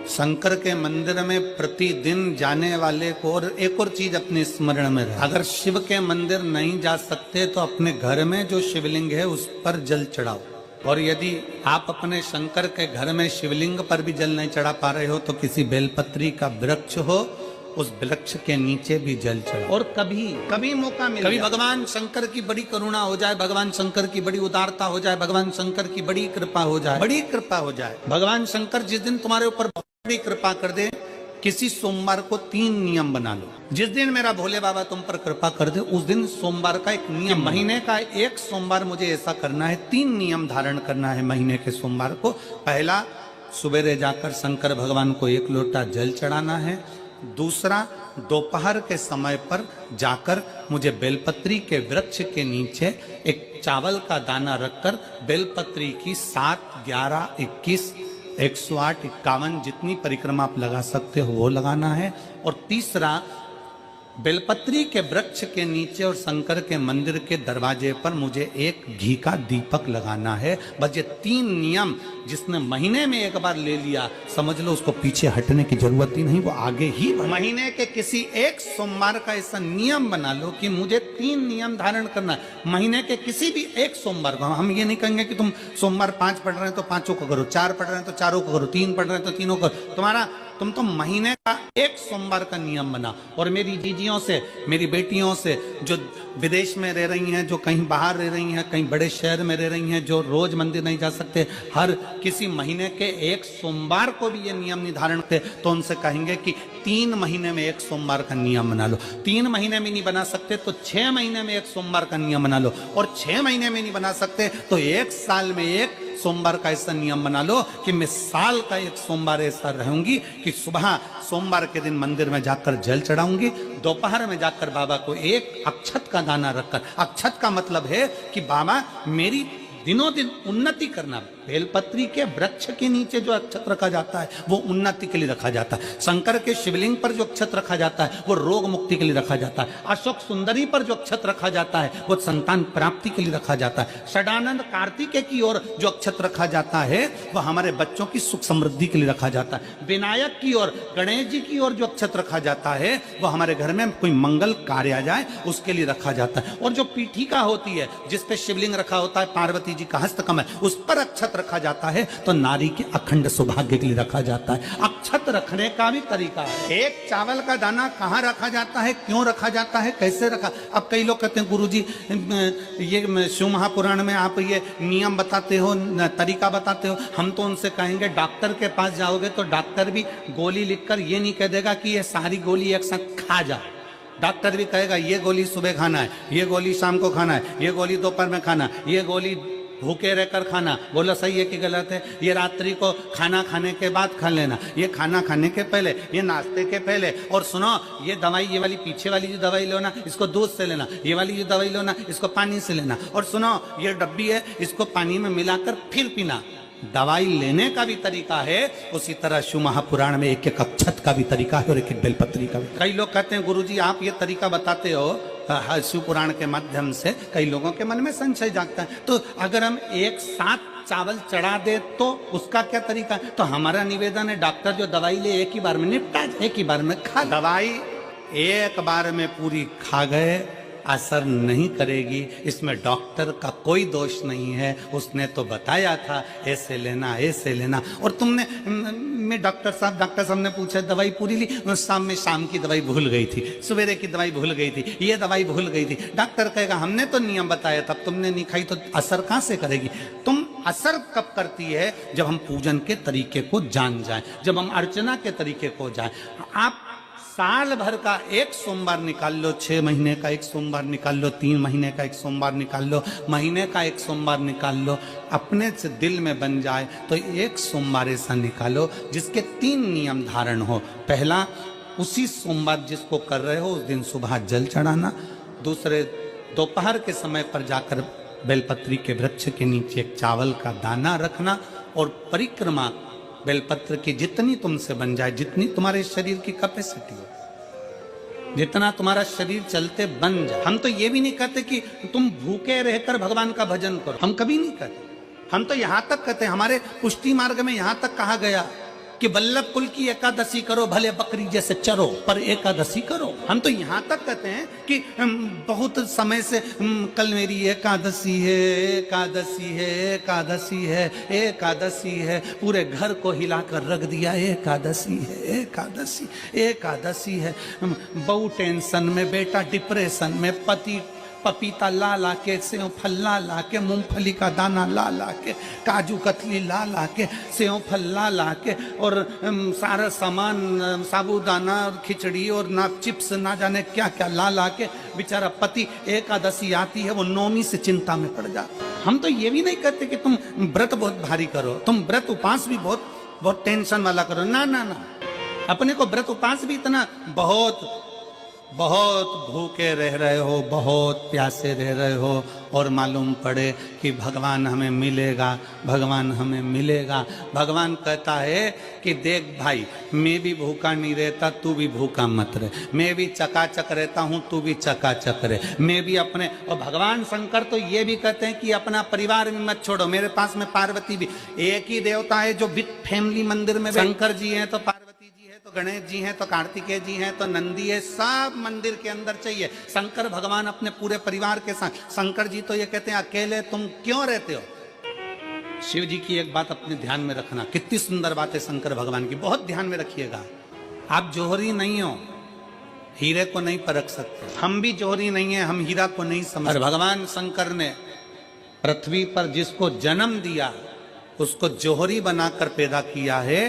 शंकर के मंदिर में प्रतिदिन जाने वाले को और एक और चीज अपने स्मरण में रहे, अगर शिव के मंदिर नहीं जा सकते तो अपने घर में जो शिवलिंग है उस पर जल चढ़ाओ। और यदि आप अपने शंकर के घर में शिवलिंग पर भी जल नहीं चढ़ा पा रहे हो तो किसी बेलपत्री का वृक्ष हो, उस वृक्ष के नीचे भी जल चढ़ाओ। और कभी कभी मौका मिले, कभी भगवान शंकर की बड़ी करुणा हो जाए, भगवान शंकर की बड़ी उदारता हो जाए, भगवान शंकर की बड़ी कृपा हो जाए, बड़ी कृपा हो जाए, भगवान शंकर जिस दिन तुम्हारे ऊपर बड़ी कृपा कर दे, किसी सोमवार को 3 नियम बना लो। जिस दिन मेरा भोले बाबा तुम पर कृपा कर दे उस दिन सोमवार का एक नियम, महीने का एक सोमवार मुझे ऐसा करना है, 3 नियम धारण करना है महीने के सोमवार को। पहला, सुबेरे जाकर शंकर भगवान को 1 लोटा जल चढ़ाना है। दूसरा, दोपहर के समय पर जाकर मुझे बेलपत्री के वृक्ष के नीचे एक चावल का दाना रखकर बेलपत्री की 7, 11, 21, 108, 51 जितनी परिक्रमा आप लगा सकते हो वो लगाना है। और तीसरा, बेलपत्री के वृक्ष के नीचे और शंकर के मंदिर के दरवाजे पर मुझे एक घी का दीपक लगाना है। बस ये 3 नियम जिसने महीने में एक बार ले लिया, समझ लो उसको पीछे हटने की जरूरत ही नहीं, वो आगे ही। महीने के किसी एक सोमवार का ऐसा नियम बना लो कि मुझे 3 नियम धारण करना है महीने के किसी भी एक सोमवार को। हम ये नहीं कहेंगे कि तुम सोमवार 5 पढ़ रहे हैं तो 5 को करो, 4 पढ़ रहे हैं तो 4 को करो, 3 पढ़ रहे हैं तो 3 को करो। तुम तो महीने का एक सोमवार का नियम बना। और मेरी दीदियों से, मेरी बेटियों से जो विदेश में रह रही हैं, जो कहीं बाहर रह रही हैं, कहीं बड़े शहर में रह रही हैं, जो रोज मंदिर नहीं जा सकते, हर किसी महीने के एक सोमवार को भी ये नियम निर्धारण करते, तो उनसे कहेंगे कि 3 महीने में एक सोमवार का नियम बना लो। 3 महीने में नहीं बना सकते तो 6 महीने में एक सोमवार का नियम बना लो। और 6 महीने में नहीं बना सकते तो 1 साल में एक सोमवार का ऐसा नियम बना लो कि मैं साल का एक सोमवार ऐसा रहूंगी कि सुबह सोमवार के दिन मंदिर में जाकर जल चढ़ाऊंगी, दोपहर में जाकर बाबा को एक अक्षत का दाना रखकर, अक्षत का मतलब है कि बाबा मेरी दिनों दिन उन्नति करना। बेलपत्री के वृक्ष के नीचे जो अक्षत रखा जाता है वो उन्नति के लिए रखा जाता है। शंकर के शिवलिंग पर जो अक्षत रखा जाता है वो रोग मुक्ति के लिए रखा जाता है। अशोक सुंदरी पर जो अक्षत रखा जाता है वो संतान प्राप्ति के लिए रखा जाता है। षडानंद कार्तिकेय की ओर जो अक्षत रखा जाता है वह हमारे बच्चों की सुख समृद्धि के लिए रखा जाता है। विनायक की ओर, गणेश जी की ओर जो अक्षत रखा जाता है वो हमारे घर में कोई मंगल कार्य आ जाए उसके लिए रखा जाता है। और जो पीठिका होती है जिसपे शिवलिंग रखा होता है, पार्वती जी का हस्तकमल, उस पर अक्षत रखा जाता है तो नारी के अखंड सौभाग्य के लिए रखा जाता है। अक्षत रखने का भी तरीका है। एक चावल का दाना कहाँ रखा जाता है, क्यों रखा जाता है, कैसे रखा। अब कई लोग कहते हैं गुरुजी ये शिव महापुराण में आप ये नियम बताते हो, तरीका बताते हो। हम तो उनसे कहेंगे डॉक्टर के पास जाओगे तो डॉक्टर भी गोली लिखकर ये नहीं कह देगा कि ये सारी गोली एक साथ खा जा। डॉक्टर भी कहेगा ये गोली सुबह खाना है, ये गोली शाम को खाना है, ये गोली दोपहर में खाना, ये गोली भूखे रहकर खाना। बोलो सही है कि गलत है। ये रात्रि को खाना खाने के बाद खा लेना, ये खाना खाने के पहले, ये नाश्ते के पहले। और सुनो ये दवाई, ये वाली पीछे वाली जो दवाई लो ना इसको दूध से लेना, ये वाली जो दवाई लो ना इसको पानी से लेना। और सुनो ये डब्बी है इसको पानी में मिलाकर फिर पीना। दवाई लेने का भी तरीका है, उसी तरह शिव महापुराण में एक एक अक्षत का भी तरीका है और एक एक बेलपत्री का भी। कई लोग कहते हैं गुरुजी आप ये तरीका बताते हो शिव पुराण के माध्यम से, कई लोगों के मन में संशय जागता है। तो अगर हम एक साथ चावल चढ़ा दे तो उसका क्या तरीका है। तो हमारा निवेदन है डॉक्टर जो दवाई ले एक ही बार में निपटा, एक ही बार में खा। दवाई एक बार में पूरी खा गए असर नहीं करेगी, इसमें डॉक्टर का कोई दोष नहीं है। उसने तो बताया था ऐसे लेना, ऐसे लेना। और तुमने मैं डॉक्टर साहब ने पूछा दवाई पूरी ली, शाम की दवाई भूल गई थी, सवेरे की दवाई भूल गई थी, ये दवाई भूल गई थी। डॉक्टर कहेगा हमने तो नियम बताया था, तुमने नहीं खाई तो असर कहाँ से करेगी। तुम असर कब करती है जब हम पूजन के तरीके को जान जाएं, जब हम अर्चना के तरीके को जाएं। आप साल भर का एक सोमवार निकाल लो, 6 महीने का एक सोमवार निकाल लो, 3 महीने का एक सोमवार निकाल लो, महीने का एक सोमवार निकाल लो, अपने से दिल में बन जाए तो एक सोमवार ऐसा निकालो जिसके 3 नियम धारण हो। पहला, उसी सोमवार जिसको कर रहे हो उस दिन सुबह जल चढ़ाना। दूसरे, दोपहर के समय पर जाकर बेलपत्री के वृक्ष के नीचे एक चावल का दाना रखना। और परिक्रमा बेलपत्र की जितनी तुमसे बन जाए, जितनी तुम्हारे शरीर की कैपेसिटी हो, जितना तुम्हारा शरीर चलते बन जाए। हम तो ये भी नहीं कहते कि तुम भूखे रहकर भगवान का भजन करो, हम कभी नहीं कहते। हम तो यहाँ तक कहते हैं, हमारे पुष्टि मार्ग में यहाँ तक कहा गया कि वल्लभ कुल की एकादशी करो, भले बकरी जैसे चरो, पर एकादशी करो। हम तो यहां तक कहते हैं कि बहुत समय से कल मेरी एकादशी है, एकादशी है, एकादशी है, एकादशी है, पूरे घर को हिलाकर रख दिया, एकादशी है, एकादशी, एकादशी है। बहू टेंशन में, बेटा डिप्रेशन में, पति पपीता ला ला के, सेव फल ला ला के, मूंगफली का दाना ला ला के, काजू कतली ला ला के, सेव फल ला ला के, और सारा सामान, साबूदाना और खिचड़ी और ना चिप्स ना जाने क्या क्या ला ला के, बेचारा पति एकादशी आती है वो नौमी से चिंता में पड़ जाता। हम तो ये भी नहीं कहते कि तुम व्रत बहुत भारी करो, तुम व्रत उपास भी बहुत बहुत टेंशन वाला करो, ना ना ना। अपने को व्रत उपास भी इतना बहुत बहुत भूखे रह रहे हो, बहुत प्यासे रह रहे हो, और मालूम पड़े कि भगवान हमें मिलेगा, भगवान हमें मिलेगा। भगवान कहता है कि देख भाई, मैं भी भूखा नहीं रहता, तू भी भूखा मत रहे, मैं भी चकाचक रहता हूँ, तू भी चकाचक रहे, मैं भी अपने। और भगवान शंकर तो ये भी कहते हैं कि अपना परिवार भी मत छोड़ो। मेरे पास में पार्वती भी, एक ही देवता है जो विद फैमिली मंदिर में, शंकर जी हैं तो पार्वती जी है, तो गणेश जी हैं, तो कार्तिकेय जी हैं, तो नंदी है, सब मंदिर के अंदर चाहिए। शंकर भगवान अपने पूरे परिवार के साथ। शंकर जी तो ये कहते हैं अकेले तुम क्यों रहते हो। शिव जी की एक बात अपने ध्यान में रखना, कितनी सुंदर बात है शंकर भगवान की, बहुत ध्यान में रखिएगा। आप जोहरी नहीं हो, हीरे को नहीं परख सकते, हम भी जोहरी नहीं है, हम हीरा को नहीं समझ। भगवान शंकर ने पृथ्वी पर जिसको जन्म दिया उसको जोहरी बनाकर पैदा किया है,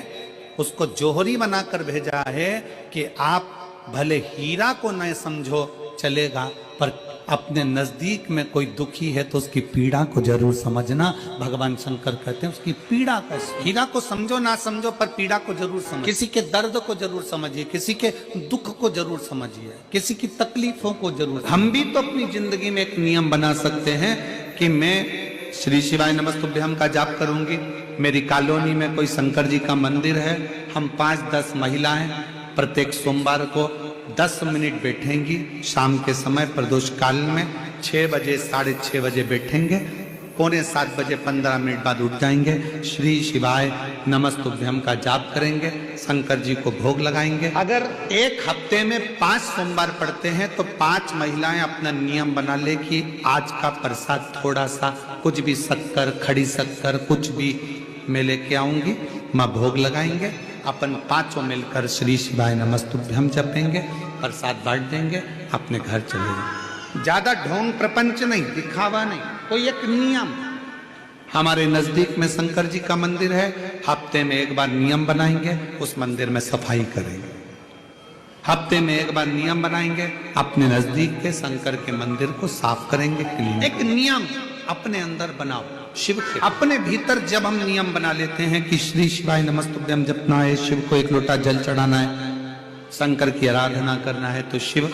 उसको जोहरी बनाकर भेजा है कि आप भले हीरा को न समझो चलेगा, पर अपने नजदीक में कोई दुखी है तो उसकी पीड़ा को जरूर समझना। भगवान शंकर कहते हैं उसकी पीड़ा का, हीरा को समझो ना समझो पर पीड़ा को जरूर समझो, किसी के दर्द को जरूर समझिए, किसी के दुख को जरूर समझिए, किसी की तकलीफों को जरूर। हम भी तो अपनी जिंदगी में एक नियम बना सकते हैं कि मैं श्री शिवाय नमस्तुभ्यम का जाप करूंगी, मेरी कॉलोनी में कोई शंकर जी का मंदिर है, हम 5-10 महिलाएं प्रत्येक सोमवार को 10 मिनट बैठेंगी, शाम के समय प्रदोष काल में 6 बजे 6:30 बजे बैठेंगे, 6:45 बजे 15 मिनट बाद उठ जाएंगे, श्री शिवाय नमस्तुभ्यम का जाप करेंगे, शंकर जी को भोग लगाएंगे। अगर एक हफ्ते में 5 सोमवार पड़ते हैं तो 5 महिलाएं अपना नियम बना ले कि आज का प्रसाद थोड़ा सा, कुछ भी शक्कर, खड़ी शक्कर, कुछ भी मैं लेके आऊंगी, माँ भोग लगाएंगे, अपन 5 मिलकर श्री शिवाय नमस्तुभ्यम जपेंगे, प्रसाद बांट देंगे, अपने घर चले जाएंगे। ज्यादा ढोंग प्रपंच नहीं, दिखावा नहीं, कोई एक नियम। हमारे नजदीक में शंकर जी का मंदिर है, हफ्ते में एक बार नियम बनाएंगे, उस मंदिर में सफाई करेंगे। हफ्ते में एक बार नियम बनाएंगे, अपने नजदीक के शंकर के मंदिर को साफ करेंगे, क्लीन। एक नियम अपने अंदर बनाओ शिव के। अपने भीतर जब हम नियम बना लेते हैं कि श्री शिवाय नमस्तुभ्यम जपना है, शिव को एक लोटा जल चढ़ाना है, शंकर की आराधना करना है, तो शिव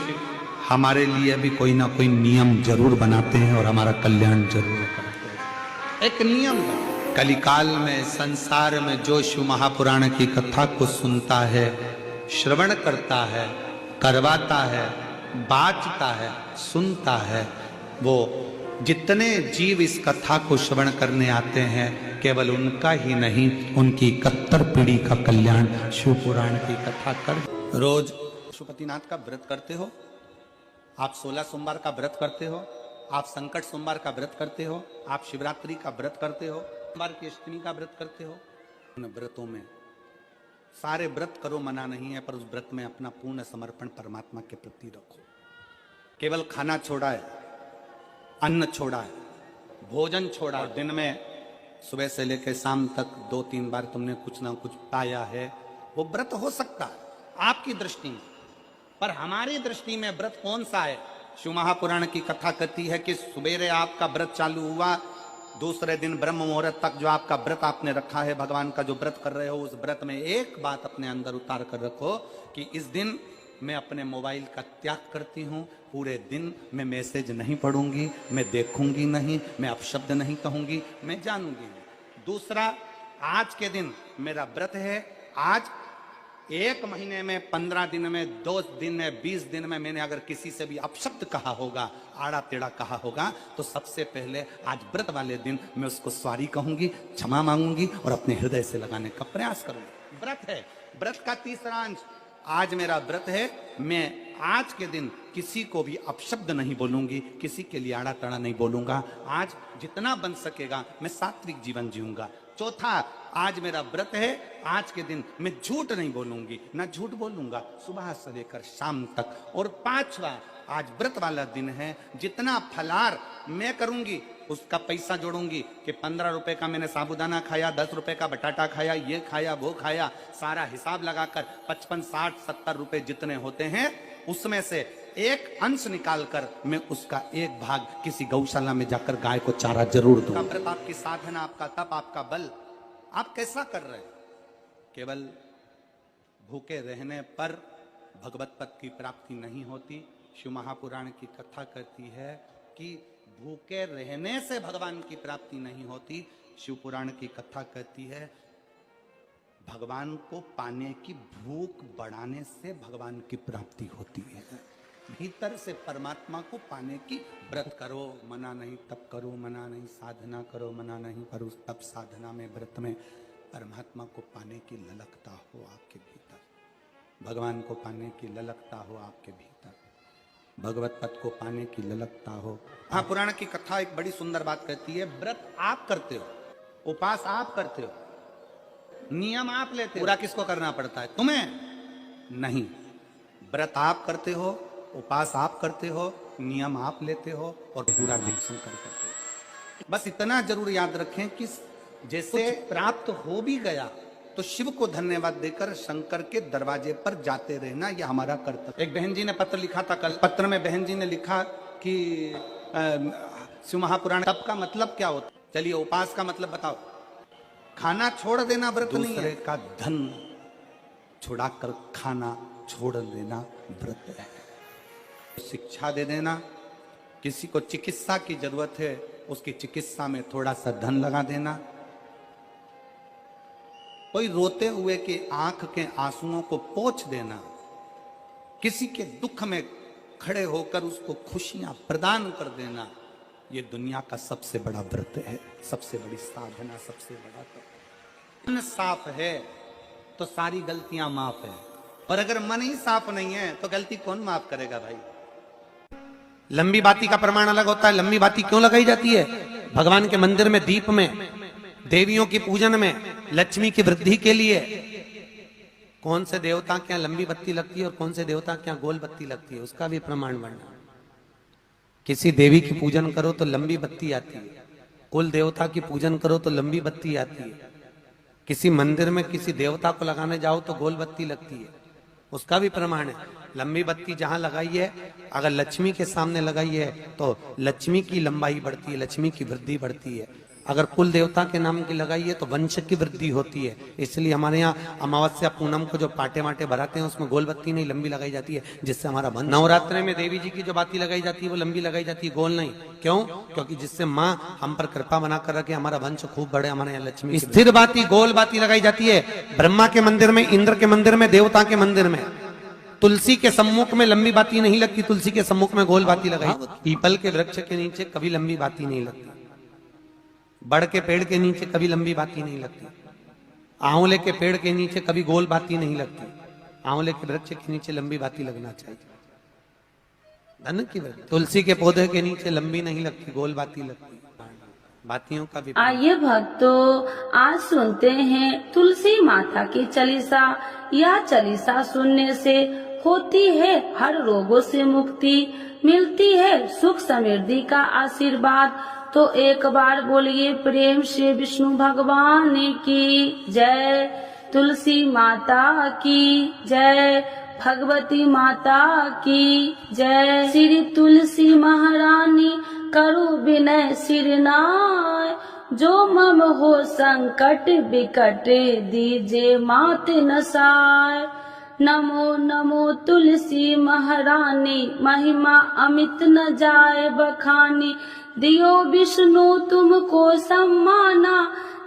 हमारे लिए भी कोई ना कोई नियम जरूर बनाते हैं और हमारा कल्याण जरूर करते हैं। एक नियम कलिकाल में संसार में जो शिव महापुराण की कथा को सुनता है, श्रवण करता है, करवाता है, बाँचता है, सुनता है, वो जितने जीव इस कथा को श्रवण करने आते हैं, केवल उनका ही नहीं, उनकी 71 पीढ़ी का कल्याण शिव पुराण की कथा कर। रोज पशुपतिनाथ का व्रत करते हो आप, 16 सोमवार का व्रत करते हो आप, संकट सोमवार का व्रत करते हो आप, शिवरात्रि का व्रत करते हो, सोमवार की अष्टमी का व्रत करते हो। उन व्रतों में सारे व्रत करो, मना नहीं है, पर उस व्रत में अपना पूर्ण समर्पण परमात्मा के प्रति रखो। केवल खाना छोड़ा है, अन्न छोड़ा है, भोजन छोड़ा है, दिन में सुबह से लेकर शाम तक 2-3 बार तुमने कुछ ना कुछ पाया है, वो व्रत हो सकता है आपकी दृष्टि में, पर हमारी दृष्टि में व्रत कौन सा है। शिव महापुराण की कथा कहती है कि सुबेरे आपका व्रत चालू हुआ, दूसरे दिन ब्रह्म मुहूर्त तक जो आपका व्रत आपने रखा है, भगवान का जो व्रत कर रहे हो, उस व्रत में एक बात अपने अंदर उतार कर रखो कि इस दिन मैं अपने मोबाइल का त्याग करती हूँ, पूरे दिन मैं मैसेज नहीं पढ़ूंगी, मैं देखूंगी नहीं, मैं अपशब्द नहीं कहूंगी, मैं जानूंगी नहीं। दूसरा, आज के दिन मेरा व्रत है, आज 1 महीने में, 15 दिन में, 2 दिन में, 20 दिन में मैंने अगर किसी से भी अपशब्द कहा होगा, आड़ा टेढ़ा कहा होगा, तो सबसे पहले आज व्रत वाले दिन मैं उसको सॉरी कहूंगी, क्षमा मांगूंगी और अपने हृदय से लगाने का प्रयास करूंगी। व्रत है, व्रत का तीसरा अंश। आज मेरा व्रत है, मैं आज के दिन किसी को भी अपशब्द नहीं बोलूंगी, किसी के लिए आड़ा तड़ा नहीं बोलूंगा। आज जितना बन सकेगा मैं सात्विक जीवन जीऊंगा। चौथा, आज मेरा व्रत है, आज के दिन मैं झूठ नहीं बोलूंगी, ना झूठ बोलूंगा सुबह से लेकर शाम तक। और पांचवा, आज व्रत वाला दिन है, जितना फलार मैं करूंगी उसका पैसा जोड़ूंगी कि 15 रुपए का मैंने साबुदाना खाया, 10 रुपए का बटाटा खाया, ये खाया वो खाया, सारा हिसाब लगाकर 55, 60, 70 रुपए जितने होते हैं उसमें से एक अंश निकालकर मैं उसका एक भाग किसी गौशाला में जाकर गाय को चारा जरूर दूं। व्रत आपकी साधना, आपका तप, आपका बल, आप कैसा कर रहे हैं? केवल भूखे रहने पर भगवत पद की प्राप्ति नहीं होती। शिव महापुराण की कथा कहती है कि भूखे रहने से भगवान की प्राप्ति नहीं होती। शिव पुराण की कथा कहती है भगवान को पाने की भूख बढ़ाने से भगवान की प्राप्ति होती है। भीतर से परमात्मा को पाने की व्रत करो, मना नहीं, तप करो मना नहीं, साधना करो मना नहीं, पर उस तप साधना में, व्रत में परमात्मा को पाने की ललकता हो आपके भीतर, भगवान को पाने की ललकता हो आपके भीतर, भगवत पद को पाने की ललकता हो। हाँ, पुराण की कथा एक बड़ी सुंदर बात कहती है, व्रत आप करते हो, उपास आप करते हो, नियम आप लेते हो, पूरा किसको करना पड़ता है? तुम्हें नहीं। व्रत आप करते हो, उपास आप करते हो, नियम आप लेते हो और पूरा शंकर करते हो। बस इतना जरूर याद रखें कि जैसे प्राप्त हो भी गया तो शिव को धन्यवाद देकर शंकर के दरवाजे पर जाते रहना, यह हमारा कर्तव्य। एक बहन जी ने पत्र लिखा था कल, पत्र में बहन जी ने लिखा कि शिव महापुराण तप का मतलब क्या होता? चलिए उपास का मतलब बताओ। खाना छोड़ देना व्रत नहीं है, का धन छुड़ाकर खाना छोड़ देना व्रत है। शिक्षा दे देना, किसी को चिकित्सा की जरूरत है उसकी चिकित्सा में थोड़ा सा धन लगा देना, कोई रोते हुए की आंख के आंसुओं को पोंछ देना, किसी के दुख में खड़े होकर उसको खुशियां प्रदान कर देना, ये दुनिया का सबसे बड़ा व्रत है, सबसे बड़ी साधना, सबसे बड़ा तप। मन साफ है तो सारी गलतियां माफ है, और अगर मन ही साफ नहीं है तो गलती कौन माफ करेगा भाई? लंबी बाती का प्रमाण अलग होता है। लंबी बाती क्यों लगाई जाती है? भगवान के मंदिर में दीप में, देवियों की पूजन में, लक्ष्मी की वृद्धि के लिए। कौन से देवता के यहाँ लंबी बत्ती लगती है और कौन से देवता के यहाँ गोल बत्ती लगती है, उसका भी प्रमाण बनना। किसी देवी की पूजन करो तो लंबी बत्ती आती है, कुल देवता की पूजन करो तो लंबी बत्ती आती है, किसी मंदिर में किसी देवता को लगाने जाओ तो गोल बत्ती लगती है, उसका भी प्रमाण है। लंबी बत्ती जहां लगाई है, अगर लक्ष्मी के सामने लगाई है तो लक्ष्मी की लंबाई बढ़ती है, लक्ष्मी की वृद्धि बढ़ती है। अगर कुल देवता के नाम की लगाई है तो वंश की वृद्धि होती है। इसलिए हमारे यहाँ अमावस्या पूनम को जो पाटे वाटे भराते हैं उसमें गोल बत्ती नहीं लंबी लगाई जाती है, जिससे हमारा वंश। नवरात्रि में देवी जी की जो बाती लगाई जाती है वो लंबी लगाई जाती है, गोल नहीं। क्यों? क्योंकि जिससे माँ हम पर कृपा बना कर रखे, हमारा वंश खूब बढ़े, हमारे यहाँ लक्ष्मी। स्थिर बाती, गोल बाती लगाई जाती है ब्रह्मा के मंदिर में, इंद्र के मंदिर में, देवता के मंदिर में। तुलसी के सम्मुख में लंबी बाती नहीं लगती, तुलसी के सम्मुख में गोल बाती लगाई। पीपल के वृक्ष के नीचे कभी लंबी बाती नहीं लगती, बड़ के पेड़ के नीचे कभी लंबी बाती नहीं लगती, आंवले के पेड़ के नीचे कभी गोल बाती नहीं लगती। आंवले के वृक्ष के नीचे लंबी बाती लगना चाहिए। धन की वृक्ष, तुलसी के पौधे के नीचे लंबी नहीं लगती, गोल बाती लगती। बातियों का भी। आइए भक्तों, आज सुनते हैं तुलसी माता की चालीसा। यह चालीसा सुनने से होती है हर रोगों से मुक्ति, मिलती है सुख समृद्धि का आशीर्वाद। तो एक बार बोलिए प्रेम से विष्णु भगवान की जय, तुलसी माता की जय, भगवती माता की जय। श्री तुलसी महारानी करो विनय सिरनाय, जो मम हो संकट विकट दीजे मात नसाय। नमो नमो तुलसी महारानी, महिमा अमित न जाए बखानी। दियो विष्णु तुमको सम्माना,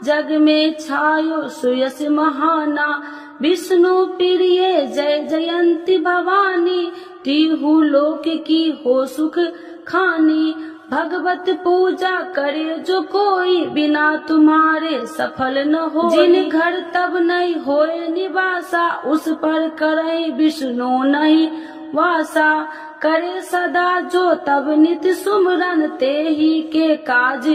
जग में छायो सुयस महाना। विष्णु प्रिय जय जयंती भवानी, तिहु लोक की हो सुख खानी। भगवत पूजा करे जो कोई, बिना तुम्हारे सफल न हो। जिन घर तब नहीं होए निवासा, उस पर करे विष्णु नहीं वासा। करे सदा जो तब नित सुमरन, ते ही के काज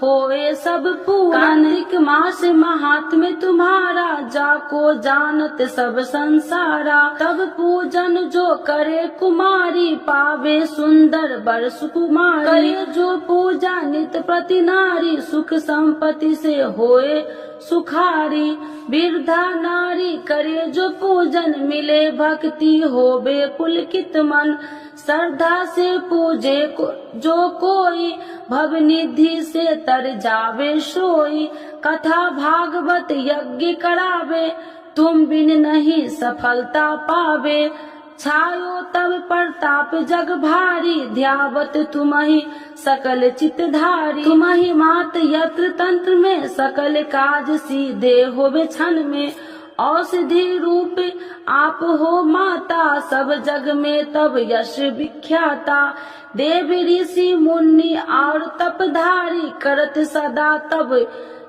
होए सब पूरन। कार्तिक मास महात्म्य तुम्हारा, जाको जानत सब संसारा। तब पूजन जो करे कुमारी, पावे सुंदर वर सुकुमारी। करे जो पूजा नित प्रति नारी, सुख संपत्ति से होए सुखारी। वृद्धा नारी करे जो पूजन, मिले भक्ति होवे पुलकित मन। श्रद्धा से पूजे जो कोई, भव निधि से तर जावे सोई। कथा भागवत यज्ञ करावे, तुम बिन नहीं सफलता पावे। छायो तब प्रताप जग भारी, ध्यावत तुम्हि सकल चितधारी। तुम्हि मात यत्र तंत्र में, सकल काज सीधे होवे क्षण में। औषधि रूप आप हो माता, सब जग में तब यश विख्याता। देव ऋषि मुनि और तपधारी, करत सदा तब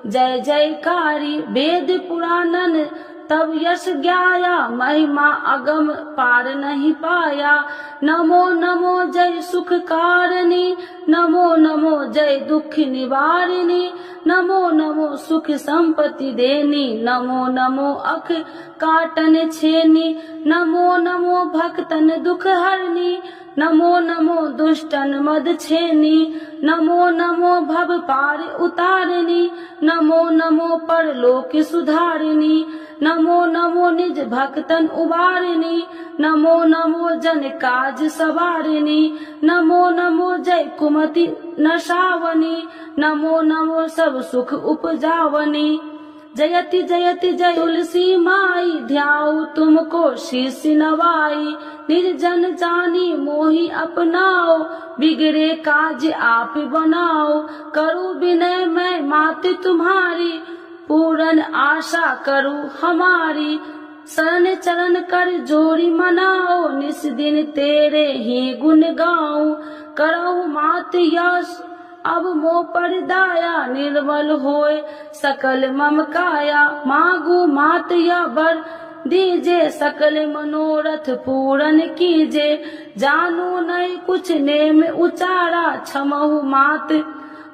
जय जयकारी। वेद पुराणन तब यश ज्ञाया, महिमा अगम पार नहीं पाया। नमो नमो जय सुख कारिणी, नमो नमो जय दुख निवारिणी। नमो नमो सुख संपत्ति देनी, नमो नमो अख काटन छेनी। नमो नमो भक्तन दुख हरनी, नमो नमो दुष्टन मद छेनी। नमो नमो भव पार उतारिणी, नमो नमो परलोक सुधारिणी। नमो नमो निज भक्तन उबारिणी, नमो नमो जन काज सवारिणी। नमो नमो जय कुमति नशावनी, नमो नमो सब सुख उपजावनी। जयति जयति जय तुलसी माई, ध्याऊ तुमको शीश नवाई। निर्जन जानी मोहि अपनाओ, बिगड़े काज आप बनाओ। करूँ विनय मैं मात तुम्हारी, पूरन आशा करूँ हमारी। शरण चरण कर जोड़ी मनाओ, निस दिन तेरे ही गुण गाऊं। करहु मात यश अब मोह पर दाया, निर्मल होए सकल मम काया। मांगू मात या वर दीजे, सकल मनोरथ पूरन कीजे। जानू नहीं कुछ नेम उचारा, क्षमहु मात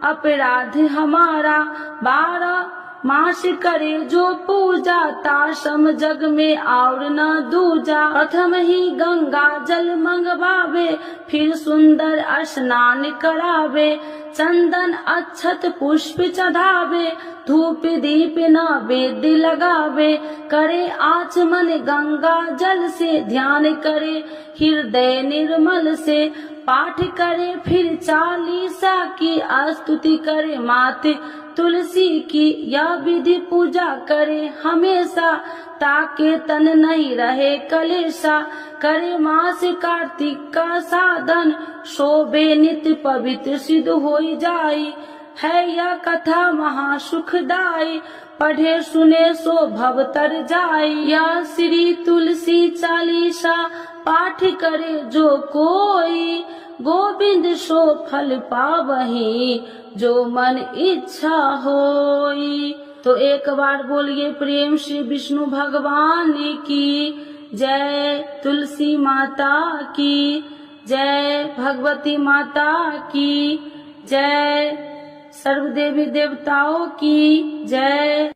अपराध हमारा। 12 मास करे जो पूजा, ताशम जग में और न दूजा। प्रथम ही गंगा जल मंगवावे, फिर सुंदर स्नान करावे। चंदन अक्षत पुष्प चढ़ावे, धूप दीप नैवेद्य लगावे। करे आचमन गंगा जल से, ध्यान करे हृदय निर्मल से। पाठ करे फिर चालीसा की, स्तुति करे मात तुलसी की। यह विधि पूजा करे हमेशा, ताके तन नहीं रहे कलेशा। करे मास कार्तिक का साधन, शोभे नित्य पवित्र सिद्ध होई जाई। है यह कथा महासुखदाई, पढ़े सुने सो भव तर जाई। यह श्री तुलसी चालीसा, पाठ करे जो कोई। गोविंद सो फल पावही, जो मन इच्छा होई। तो एक बार बोलिए प्रेम श्री विष्णु भगवान की जय। तुलसी माता की जय, भगवती माता की जय, सर्व देवी देवताओं की जय।